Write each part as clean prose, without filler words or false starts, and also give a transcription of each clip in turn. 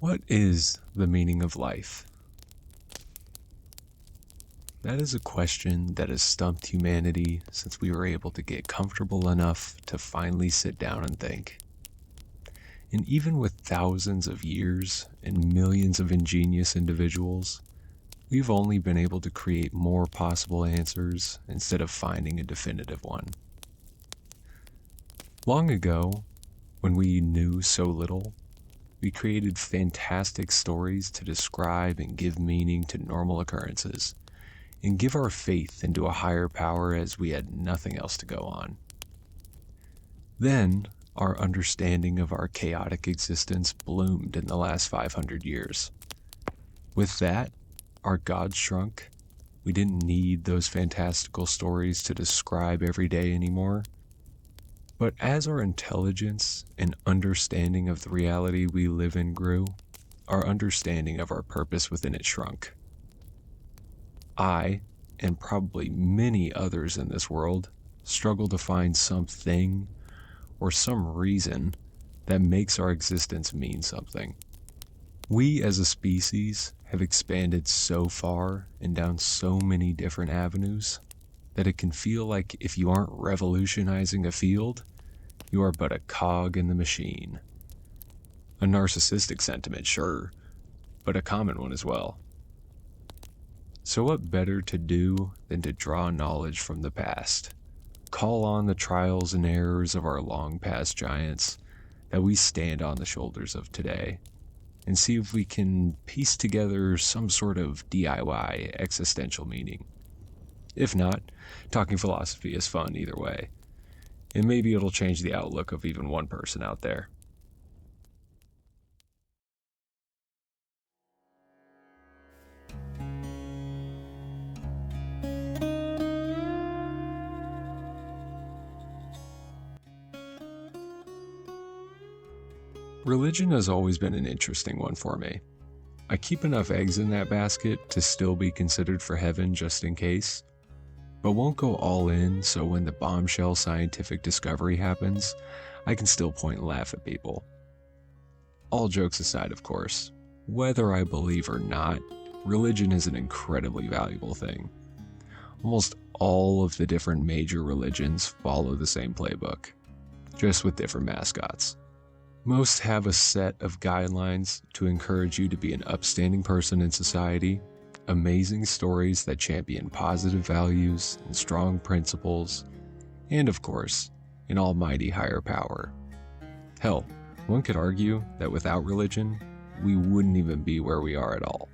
What is the meaning of life? That is a question that has stumped humanity since we were able to get comfortable enough to finally sit down and think. And even with thousands of years and millions of ingenious individuals, we've only been able to create more possible answers instead of finding a definitive one. Long ago, when we knew so little, we created fantastic stories to describe and give meaning to normal occurrences, and give our faith into a higher power as we had nothing else to go on. Then, our understanding of our chaotic existence bloomed in the last 500 years. With that, our gods shrunk. We didn't need those fantastical stories to describe every day anymore. But as our intelligence and understanding of the reality we live in grew, our understanding of our purpose within it shrunk. I, and probably many others in this world, struggle to find something or some reason that makes our existence mean something. We as a species have expanded so far and down so many different avenues that it can feel like if you aren't revolutionizing a field, you are but a cog in the machine. A narcissistic sentiment, sure, but a common one as well. So what better to do than to draw knowledge from the past, call on the trials and errors of our long past giants that we stand on the shoulders of today, and see if we can piece together some sort of DIY existential meaning. If not, talking philosophy is fun either way, and maybe it'll change the outlook of even one person out there. Religion has always been an interesting one for me. I keep enough eggs in that basket to still be considered for heaven just in case, but won't go all in so when the bombshell scientific discovery happens, I can still point and laugh at people. All jokes aside, of course, whether I believe or not, religion is an incredibly valuable thing. Almost all of the different major religions follow the same playbook, just with different mascots. Most have a set of guidelines to encourage you to be an upstanding person in society, amazing stories that champion positive values and strong principles, and of course, an almighty higher power. Hell, one could argue that without religion, we wouldn't even be where we are at all.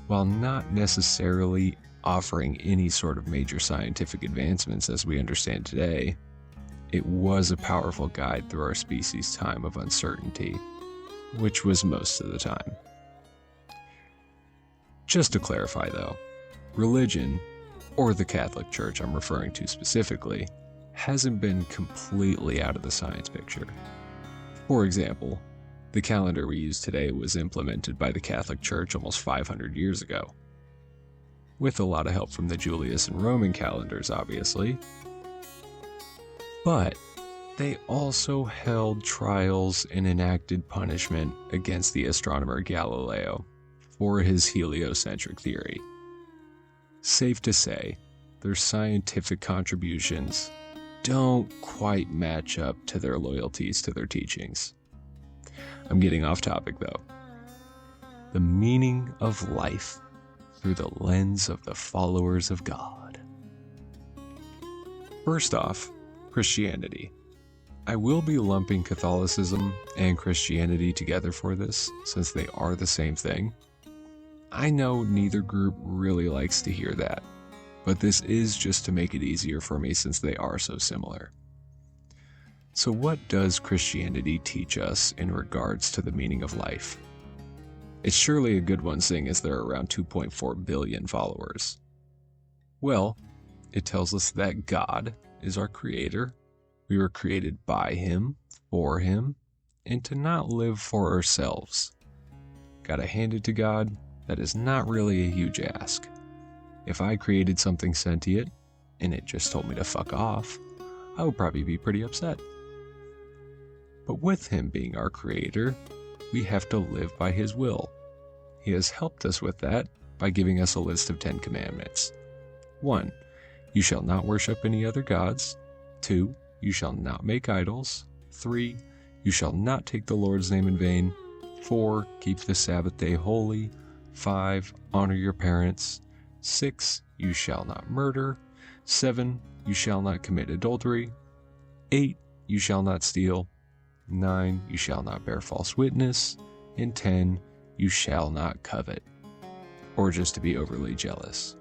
While not necessarily offering any sort of major scientific advancements as we understand today, it was a powerful guide through our species' time of uncertainty, which was most of the time. Just to clarify though, religion, or the Catholic Church I'm referring to specifically, hasn't been completely out of the science picture. For example, the calendar we use today was implemented by the Catholic Church almost 500 years ago. With a lot of help from the Julius and Roman calendars, obviously. But they also held trials and enacted punishment against the astronomer Galileo for his heliocentric theory. Safe to say, their scientific contributions don't quite match up to their loyalties to their teachings. I'm getting off topic though. The meaning of life through the lens of the followers of God. First off, Christianity. I will be lumping Catholicism and Christianity together for this, since they are the same thing. I know neither group really likes to hear that, but this is just to make it easier for me since they are so similar. So what does Christianity teach us in regards to the meaning of life? It's surely a good one seeing as there are around 2.4 billion followers. Well, it tells us that God is our creator. We were created by him, for him, and to not live for ourselves. Gotta hand it to God, that is not really a huge ask. If I created something sentient, and it just told me to fuck off, I would probably be pretty upset. But with him being our creator, we have to live by His will. He has helped us with that by giving us a list of 10 commandments. 1. You shall not worship any other gods. 2. You shall not make idols. 3. You shall not take the Lord's name in vain. 4. Keep the Sabbath day holy. 5. Honor your parents. 6. You shall not murder. 7. You shall not commit adultery. 8. You shall not steal. 9. You shall not bear false witness. And 10. You shall not covet, or just to be overly jealous.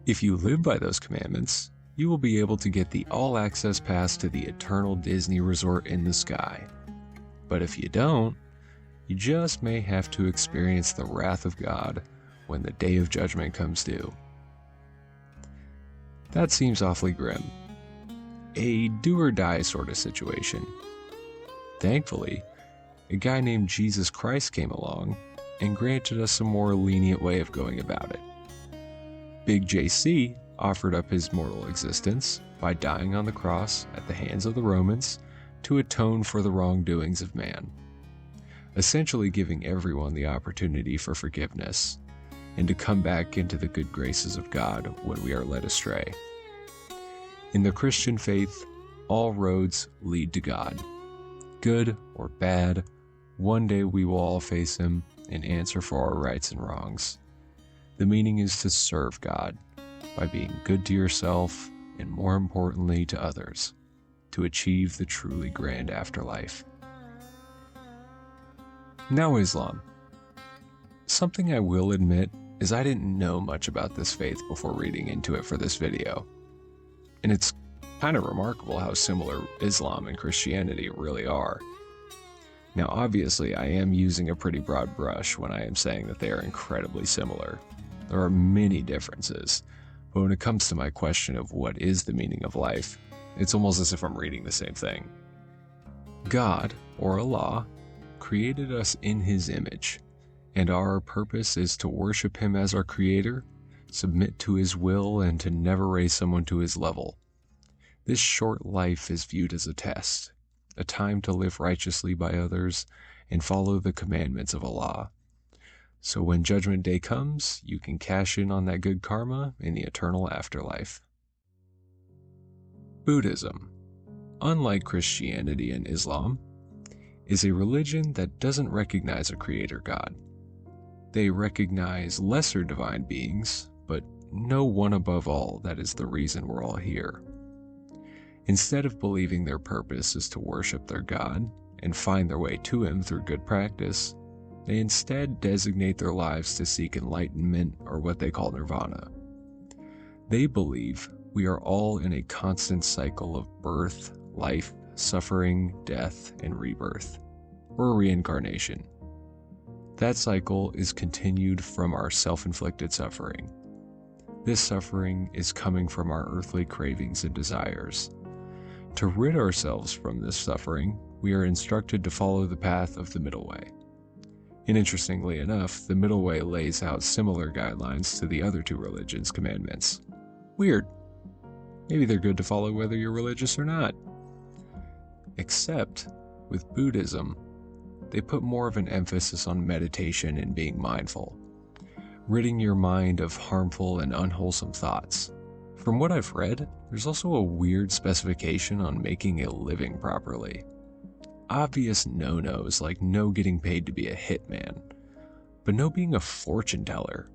If you live by those commandments, you will be able to get the all-access pass to the eternal Disney resort in the sky. But if you don't, you just may have to experience the wrath of God when the day of judgment comes due. That seems awfully grim. A do-or-die sort of situation. Thankfully, a guy named Jesus Christ came along and granted us a more lenient way of going about it. Big JC offered up his mortal existence by dying on the cross at the hands of the Romans to atone for the wrongdoings of man, essentially giving everyone the opportunity for forgiveness and to come back into the good graces of God when we are led astray. In the Christian faith, all roads lead to God. Good or bad, one day we will all face Him and answer for our rights and wrongs. The meaning is to serve God by being good to yourself and, more importantly, to others, to achieve the truly grand afterlife. Now Islam. Something I will admit is I didn't know much about this faith before reading into it for this video. And it's kind of remarkable how similar Islam and Christianity really are. Now, obviously, I am using a pretty broad brush when I am saying that they are incredibly similar. There are many differences, but when it comes to my question of what is the meaning of life, it's almost as if I'm reading the same thing. God, or Allah, created us in His image, and our purpose is to worship Him as our Creator, submit to His will, and to never raise someone to His level. This short life is viewed as a test, a time to live righteously by others and follow the commandments of Allah. So when Judgment Day comes, you can cash in on that good karma in the eternal afterlife. Buddhism, unlike Christianity and Islam, is a religion that doesn't recognize a creator God. They recognize lesser divine beings, but no one above all that is the reason we're all here. Instead of believing their purpose is to worship their God and find their way to Him through good practice, they instead designate their lives to seek enlightenment, or what they call nirvana. They believe we are all in a constant cycle of birth, life, suffering, death, and rebirth, or reincarnation. That cycle is continued from our self-inflicted suffering. This suffering is coming from our earthly cravings and desires. To rid ourselves from this suffering, we are instructed to follow the path of the middle way. And interestingly enough, the middle way lays out similar guidelines to the other two religions' commandments. Weird. Maybe they're good to follow whether you're religious or not. Except, with Buddhism, they put more of an emphasis on meditation and being mindful, ridding your mind of harmful and unwholesome thoughts. From what I've read, there's also a weird specification on making a living properly. Obvious no-nos like no getting paid to be a hitman, but no being a fortune teller.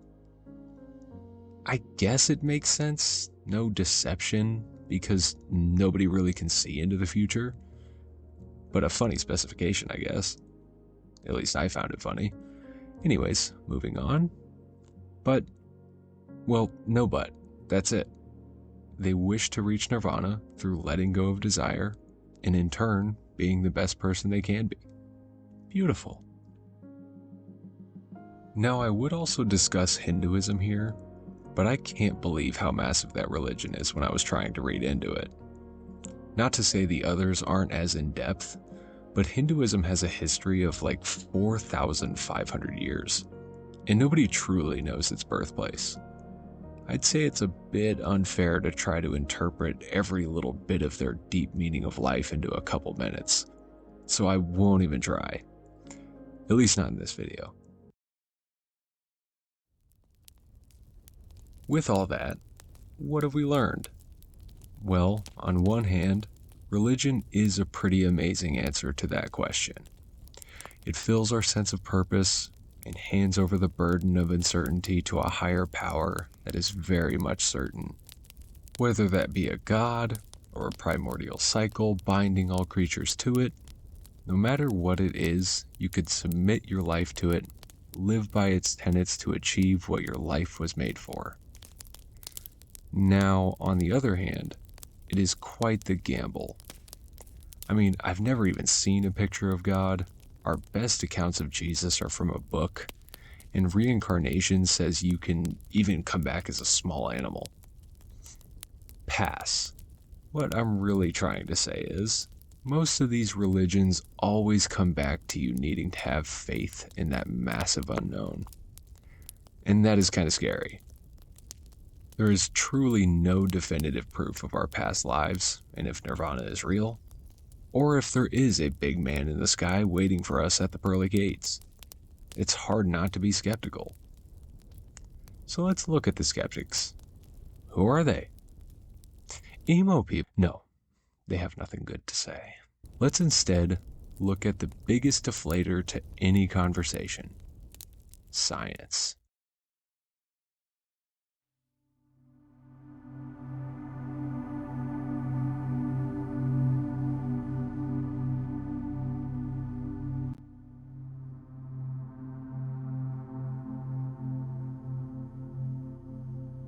I guess it makes sense, no deception, because nobody really can see into the future. But a funny specification, I guess. At least I found it funny. Anyways, moving on. But, well, no but. That's it. They wish to reach nirvana through letting go of desire, and in turn, being the best person they can be. Beautiful. Now, I would also discuss Hinduism here, but I can't believe how massive that religion is when I was trying to read into it. Not to say the others aren't as in-depth, but Hinduism has a history of like 4,500 years, and nobody truly knows its birthplace. I'd say it's a bit unfair to try to interpret every little bit of their deep meaning of life into a couple minutes, so I won't even try. At least not in this video. With all that, what have we learned? Well, on one hand, religion is a pretty amazing answer to that question. It fills our sense of purpose and hands over the burden of uncertainty to a higher power that is very much certain. Whether that be a god or a primordial cycle binding all creatures to it, no matter what it is, you could submit your life to it, live by its tenets to achieve what your life was made for. Now, on the other hand, it is quite the gamble. I mean, I've never even seen a picture of God. Our best accounts of Jesus are from a book, and reincarnation says you can even come back as a small animal. Pass. What I'm really trying to say is, most of these religions always come back to you needing to have faith in that massive unknown. And that is kind of scary. There is truly no definitive proof of our past lives, and if nirvana is real, or if there is a big man in the sky waiting for us at the pearly gates. It's hard not to be skeptical. So let's look at the skeptics. Who are they? Emo people. No, they have nothing good to say. Let's instead look at the biggest deflator to any conversation: science.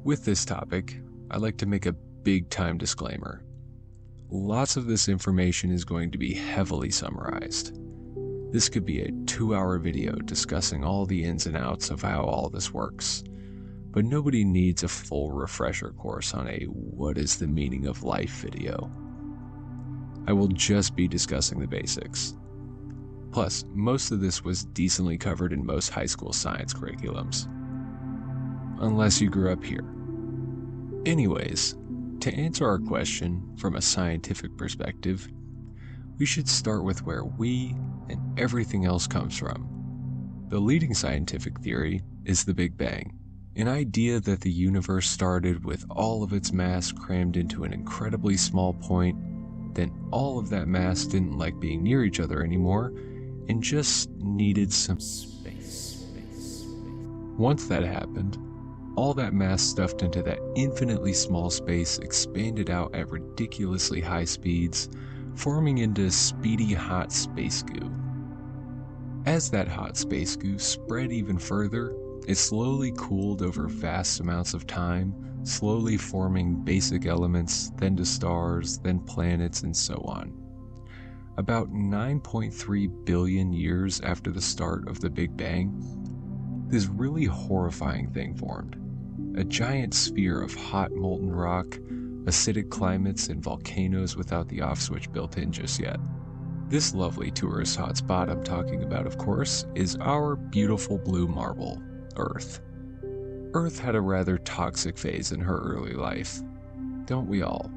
With this topic, I'd like to make a big-time disclaimer. Lots of this information is going to be heavily summarized. This could be a 2-hour video discussing all the ins and outs of how all this works, but nobody needs a full refresher course on a "what is the meaning of life" video. I will just be discussing the basics. Plus, most of this was decently covered in most high school science curriculums. Unless you grew up here. Anyways, to answer our question from a scientific perspective, we should start with where we and everything else comes from. The leading scientific theory is the Big Bang, an idea that the universe started with all of its mass crammed into an incredibly small point, then all of that mass didn't like being near each other anymore and just needed some space. Once that happened, all that mass stuffed into that infinitely small space expanded out at ridiculously high speeds, forming into speedy hot space goo. As that hot space goo spread even further, it slowly cooled over vast amounts of time, slowly forming basic elements, then to stars, then planets, and so on. About 9.3 billion years after the start of the Big Bang, this really horrifying thing formed. A giant sphere of hot molten rock, acidic climates, and volcanoes without the off switch built in just yet. This lovely tourist hotspot I'm talking about, of course, is our beautiful blue marble, Earth. Earth had a rather toxic phase in her early life. Don't we all?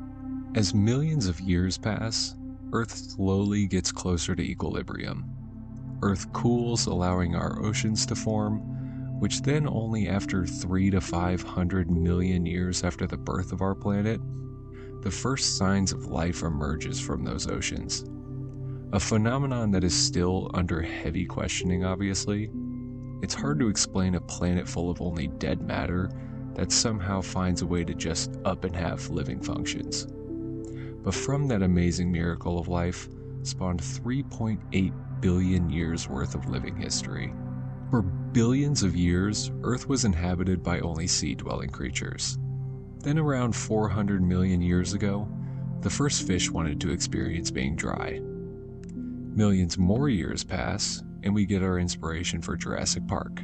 As millions of years pass, Earth slowly gets closer to equilibrium. Earth cools, allowing our oceans to form, which then only after 300 to 500 million years after the birth of our planet, the first signs of life emerges from those oceans. A phenomenon that is still under heavy questioning, obviously. It's hard to explain a planet full of only dead matter that somehow finds a way to just up and have living functions. But from that amazing miracle of life spawned 3.8 billion years worth of living history. For billions of years, Earth was inhabited by only sea-dwelling creatures. Then around 400 million years ago, the first fish wanted to experience being dry. Millions more years pass, and we get our inspiration for Jurassic Park.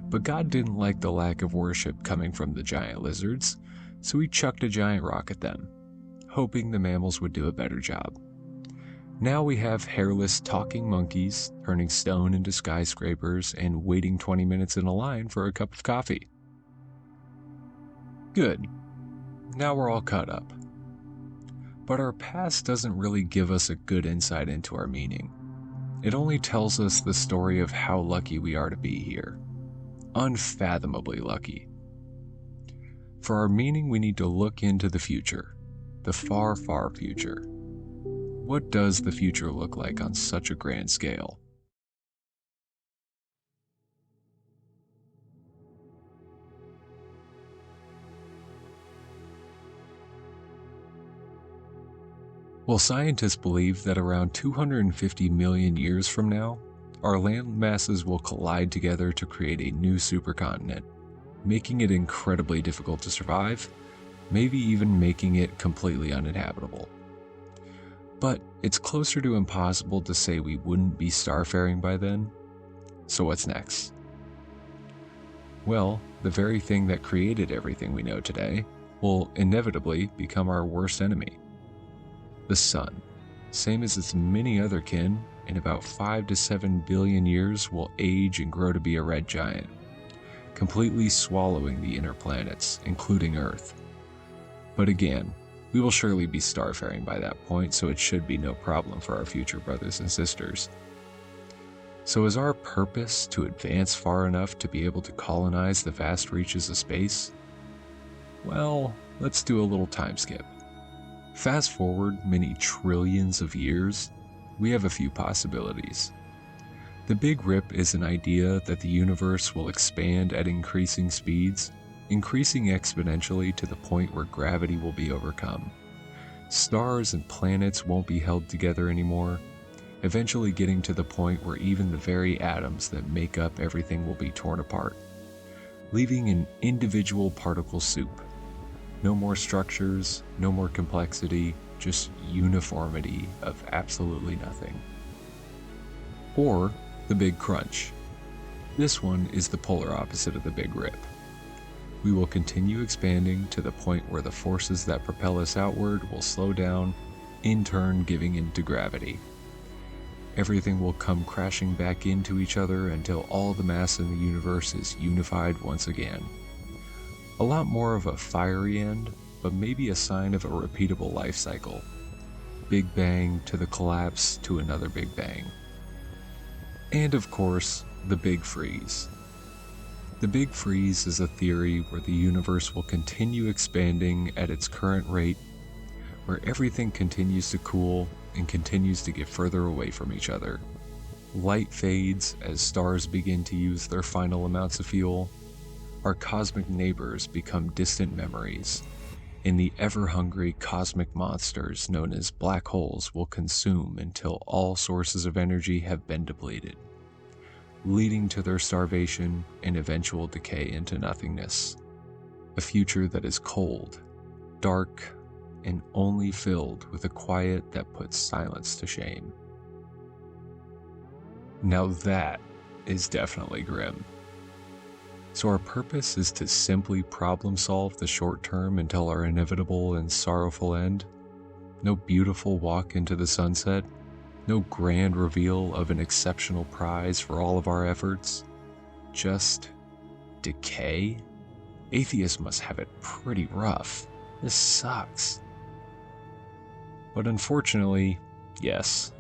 But God didn't like the lack of worship coming from the giant lizards, so he chucked a giant rock at them, hoping the mammals would do a better job. Now we have hairless talking monkeys turning stone into skyscrapers and waiting 20 minutes in a line for a cup of coffee. Good. Now we're all caught up. But our past doesn't really give us a good insight into our meaning. It only tells us the story of how lucky we are to be here. Unfathomably lucky. For our meaning, we need to look into the future, the far, far future. What does the future look like on such a grand scale? Well, scientists believe that around 250 million years from now, our land masses will collide together to create a new supercontinent, making it incredibly difficult to survive, maybe even making it completely uninhabitable. But it's closer to impossible to say we wouldn't be starfaring by then. So what's next? Well, the very thing that created everything we know today will inevitably become our worst enemy. The sun, same as its many other kin, in about 5 to 7 billion years will age and grow to be a red giant, completely swallowing the inner planets, including Earth. But again, we will surely be starfaring by that point, so it should be no problem for our future brothers and sisters. So is our purpose to advance far enough to be able to colonize the vast reaches of space? Well, let's do a little time skip. Fast forward many trillions of years, we have a few possibilities. The Big Rip is an idea that the universe will expand at increasing speeds, increasing exponentially to the point where gravity will be overcome. Stars and planets won't be held together anymore, eventually getting to the point where even the very atoms that make up everything will be torn apart, leaving an individual particle soup. No more structures, no more complexity, just uniformity of absolutely nothing. Or the Big Crunch. This one is the polar opposite of the Big Rip. We will continue expanding to the point where the forces that propel us outward will slow down, in turn giving in to gravity. Everything will come crashing back into each other until all the mass in the universe is unified once again. A lot more of a fiery end, but maybe a sign of a repeatable life cycle. Big Bang to the collapse to another Big Bang. And of course, the Big Freeze. The Big Freeze is a theory where the universe will continue expanding at its current rate, where everything continues to cool and continues to get further away from each other. Light fades as stars begin to use their final amounts of fuel. Our cosmic neighbors become distant memories, and the ever-hungry cosmic monsters known as black holes will consume until all sources of energy have been depleted, leading to their starvation and eventual decay into nothingness. A future that is cold, dark, and only filled with a quiet that puts silence to shame. Now that is definitely grim. So our purpose is to simply problem solve the short term until our inevitable and sorrowful end? No beautiful walk into the sunset? No grand reveal of an exceptional prize for all of our efforts? Just decay? Atheists must have it pretty rough. This sucks. But unfortunately, yes.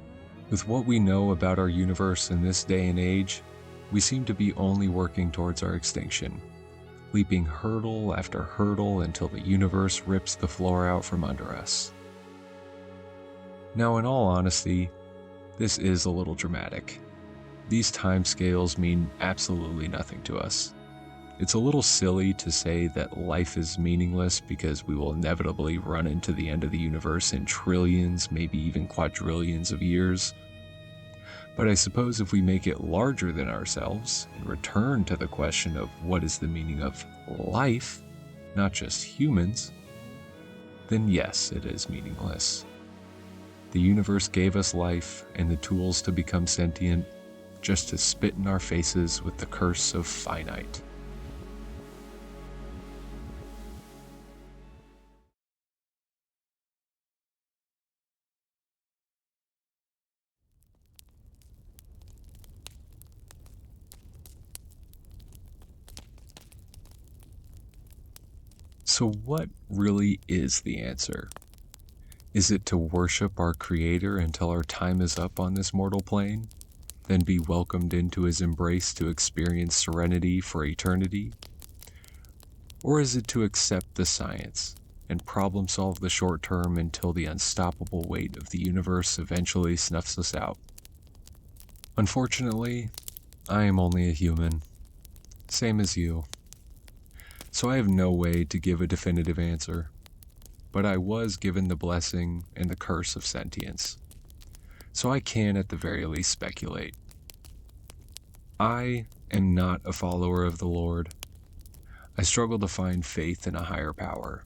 With what we know about our universe in this day and age, we seem to be only working towards our extinction, leaping hurdle after hurdle until the universe rips the floor out from under us. Now, in all honesty, this is a little dramatic. These timescales mean absolutely nothing to us. It's a little silly to say that life is meaningless because we will inevitably run into the end of the universe in trillions, maybe even quadrillions of years. But I suppose if we make it larger than ourselves and return to the question of what is the meaning of life, not just humans, then yes, it is meaningless. The universe gave us life and the tools to become sentient, just to spit in our faces with the curse of finite. So what really is the answer? Is it to worship our Creator until our time is up on this mortal plane? then be welcomed into his embrace to experience serenity for eternity? Or is it to accept the science and problem solve the short term until the unstoppable weight of the universe eventually snuffs us out? Unfortunately, I am only a human, same as you, so I have no way to give a definitive answer, but I was given the blessing and the curse of sentience, so I can at the very least speculate. I am not a follower of the Lord. I struggle to find faith in a higher power.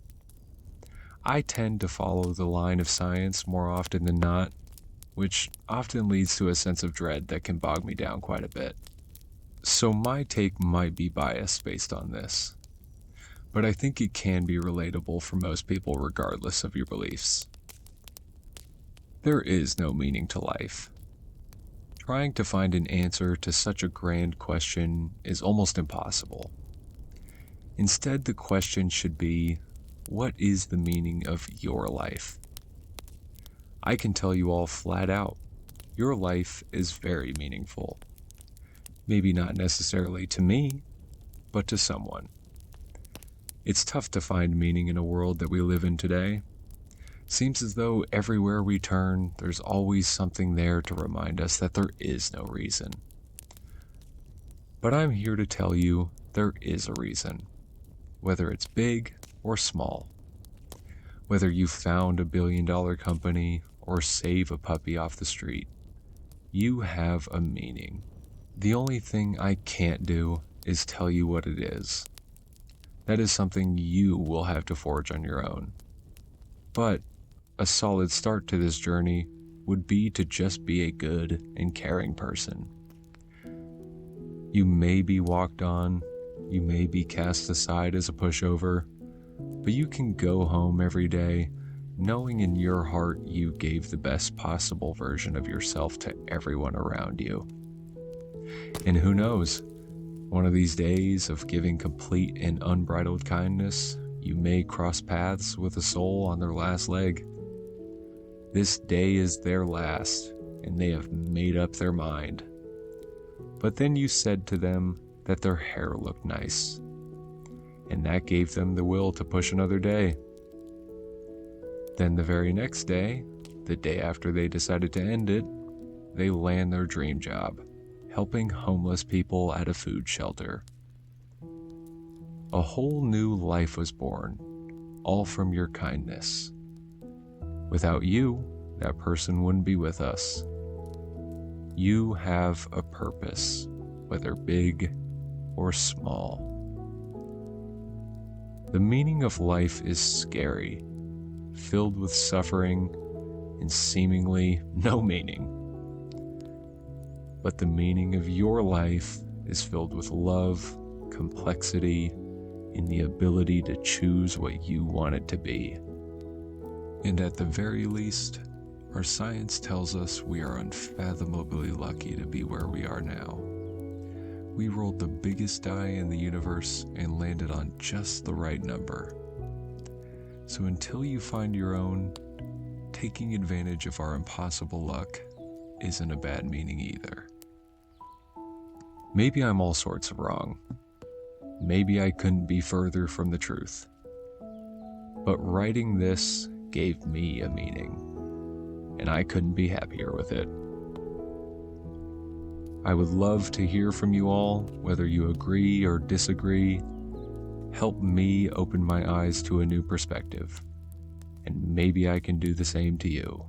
I tend to follow the line of science more often than not, which often leads to a sense of dread that can bog me down quite a bit. So my take might be biased based on this, but I think it can be relatable for most people regardless of your beliefs. There is no meaning to life. Trying to find an answer to such a grand question is almost impossible. Instead, the question should be, what is the meaning of your life? I can tell you all flat out, your life is very meaningful. Maybe not necessarily to me, but to someone. It's tough to find meaning in a world that we live in today. Seems as though everywhere we turn, there's always something there to remind us that there is no reason. But I'm here to tell you there is a reason, whether it's big or small. Whether you found a billion-dollar company or save a puppy off the street, you have a meaning. The only thing I can't do is tell you what it is. That is something you will have to forge on your own. But a solid start to this journey would be to just be a good and caring person. You may be walked on, you may be cast aside as a pushover, but you can go home every day knowing in your heart you gave the best possible version of yourself to everyone around you. And who knows, one of these days of giving complete and unbridled kindness, you may cross paths with a soul on their last leg. This day is their last, and they have made up their mind. But then you said to them that their hair looked nice, and that gave them the will to push another day. Then the very next day, the day after they decided to end it, they land their dream job, helping homeless people at a food shelter. A whole new life was born, all from your kindness. Without you, that person wouldn't be with us. You have a purpose, whether big or small. The meaning of life is scary, filled with suffering and seemingly no meaning. But the meaning of your life is filled with love, complexity, and the ability to choose what you want it to be. And at the very least, our science tells us we are unfathomably lucky to be where we are now. We rolled the biggest die in the universe and landed on just the right number. So until you find your own, taking advantage of our impossible luck isn't a bad meaning either. Maybe I'm all sorts of wrong. Maybe I couldn't be further from the truth. But writing this gave me a meaning, and I couldn't be happier with it. I would love to hear from you all, whether you agree or disagree. Help me open my eyes to a new perspective, and maybe I can do the same to you.